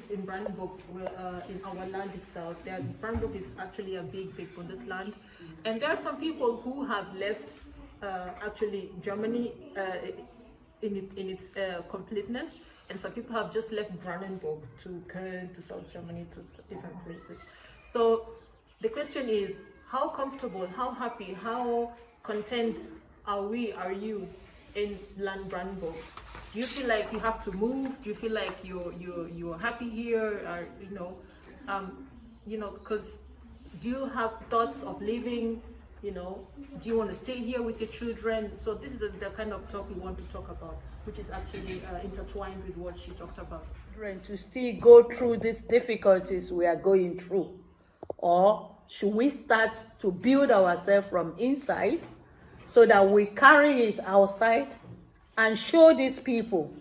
in Brandenburg, in our land itself. Brandenburg is actually a big Bundesland, and there are some people who have left actually Germany in its completeness, and some people have just left Brandenburg to Köln, to South Germany, to different places. So the question is, how comfortable, how happy, how content are you in land Brandenburg? Do you feel like you have to move? Do you feel like you're happy here? Or because do you have thoughts of leaving? Do you want to stay here with your children? So this is the kind of talk we want to talk about, which is actually intertwined with what she talked about. To still go through these difficulties we are going through, or should we start to build ourselves from inside so that we carry it outside and show these people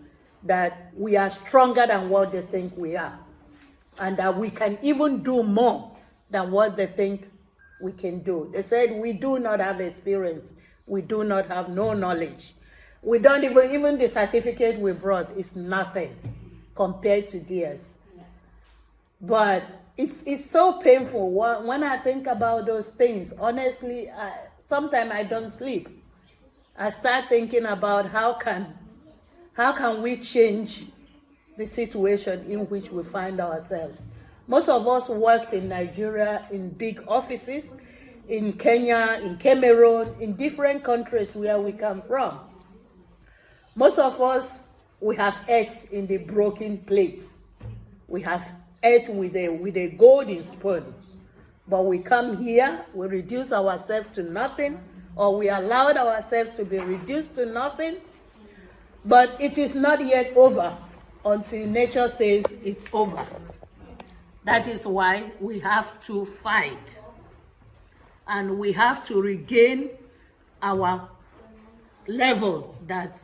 that we are stronger than what they think we are, and that we can even do more than what they think we can do. They said we do not have experience, we do not have no knowledge. We don't even the certificate we brought is nothing compared to theirs. But it's so painful when I think about those things. Honestly, sometimes I don't sleep. I start thinking about how can we change the situation in which we find ourselves. Most of us worked in Nigeria in big offices, in Kenya, in Cameroon, in different countries where we come from. Most of us, we have ate in the broken plates. We have ate with a golden spoon. But we come here, we reduce ourselves to nothing, or we allowed ourselves to be reduced to nothing. But it is not yet over until nature says it's over. That is why we have to fight. And we have to regain our level that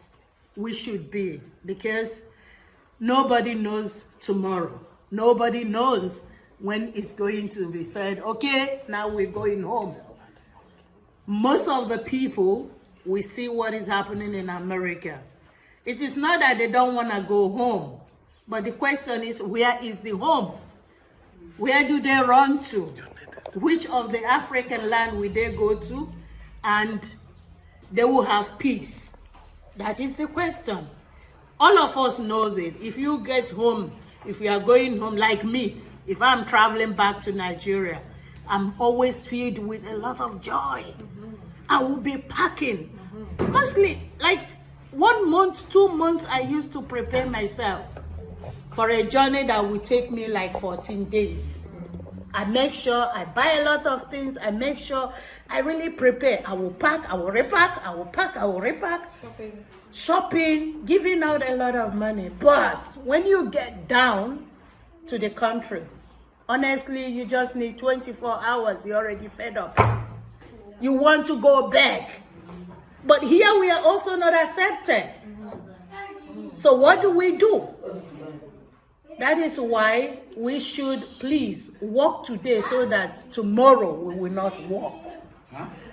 we should be, because nobody knows tomorrow. Nobody knows when it's going to be said, okay, now we're going home. Most of the people, we see what is happening in America. It is not that they don't want to go home, but the question is, where is the home? Where do they run to? Which of the African land will they go to? And they will have peace. That is the question. All of us knows it. If you get home, if you are going home like me, if I'm traveling back to Nigeria, I'm always filled with a lot of joy. I will be packing. Mostly, like 1 month, 2 months, I used to prepare myself for a journey that would take me like 14 days. I make sure I buy a lot of things. I make sure I really prepare. I will pack, I will repack, I will pack, I will repack. Shopping, giving out a lot of money. But when you get down to the country, honestly, you just need 24 hours. You're already fed up. You want to go back. But here we are also not accepted. So what do? That is why we should please work today so that tomorrow we will not work.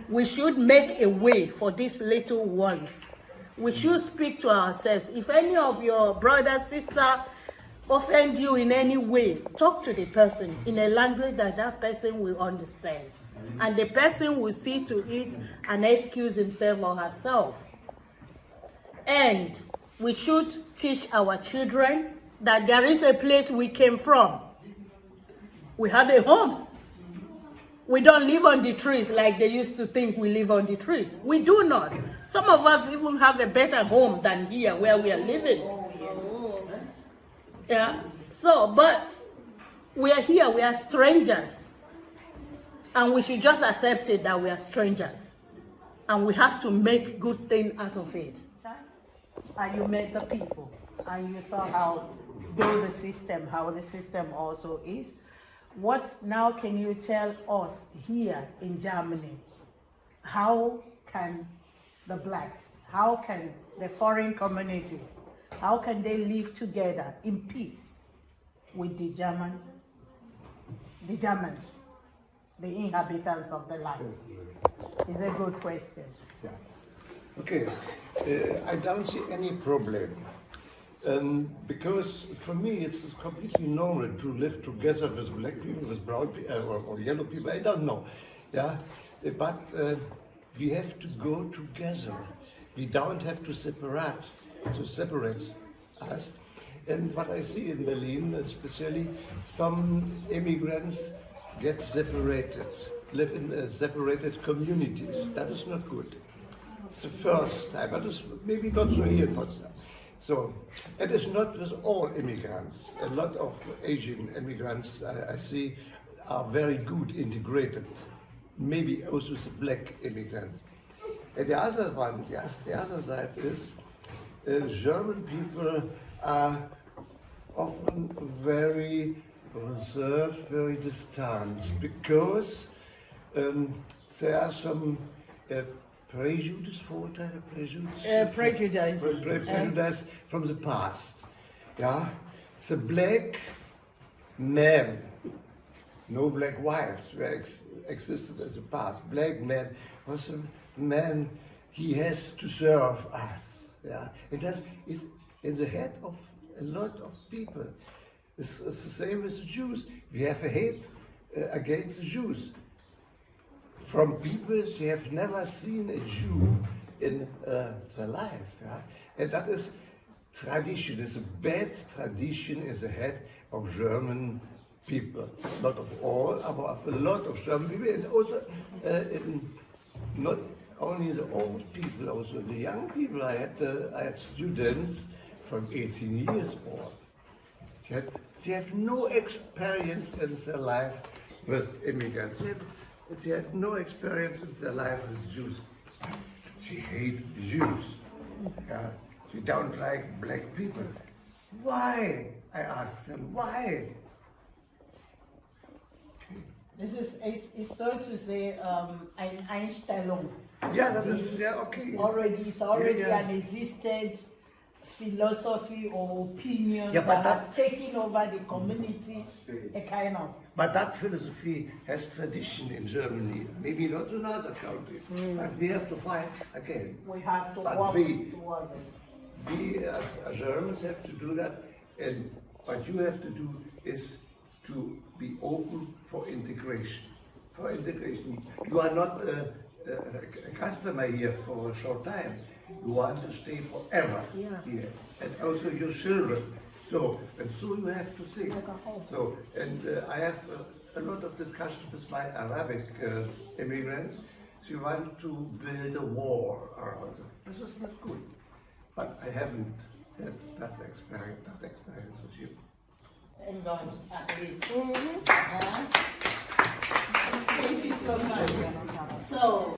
We should make a way for these little ones. We should speak to ourselves. If any of your brother, sister offend you in any way, talk to the person in a language that that person will understand. And the person will see to it and excuse himself or herself. And we should teach our children that there is a place we came from. We have a home. We don't live on the trees like they used to think we live on the trees. We do not. Some of us even have a better home than here where we are living. Yeah. So, but we are here, we are strangers. And we should just accept it that we are strangers. And we have to make good thing out of it. And you met the people. And you saw how the system also is. What now can you tell us here in Germany? How can the blacks, how can the foreign community, how can they live together in peace with the Germans, the inhabitants of the land? It's a good question. Yeah. Okay, I don't see any problem. Because for me it's completely normal to live together with black people, with brown people, or yellow people, I don't know. Yeah, but we have to go together. We don't have to separate us. And what I see in Berlin, especially, some immigrants get separated, live in separated communities. That is not good. It's the first time, but it's maybe not so here in Potsdam. So, it is not with all immigrants. A lot of Asian immigrants I see are very good integrated. Maybe also the black immigrants. And the other one, yes, the other side is German people are often very reserved, very distant, because there are some prejudice from the past. Yeah, the black man, no black wives existed in the past. Black man was a man, he has to serve us. Yeah, and that is in the head of a lot of people. It's the same as the Jews. We have a hate against the Jews. From people they have never seen a Jew in their life. Yeah? And that is tradition. It's a bad tradition in the head of German people. Not of all, but of a lot of German people. And also not only the old people, also the young people. I had students from 18 years old. They have no experience in their life with immigrants. They had no experience in their life with Jews. She hates Jews. Yeah. She don't like black people. Why? I asked them, why? This is so to say an Einstellung. Yeah, that is, yeah, okay. It's already an existed philosophy or opinion Yeah, but that has taken over the community, a kind of. But that philosophy has tradition in Germany, maybe not in other countries, but we have to fight again. We have to But work we- towards it. We as Germans have to do that, and what you have to do is to be open for integration. For integration, you are not a customer here for a short time. You want to stay forever here, and also your children. So you have to think. So, and I have a lot of discussion with my Arabic immigrants. They want to build a wall around it. This is not good. But I haven't had that experience with you. Thank God, at least. Thank you so much. So,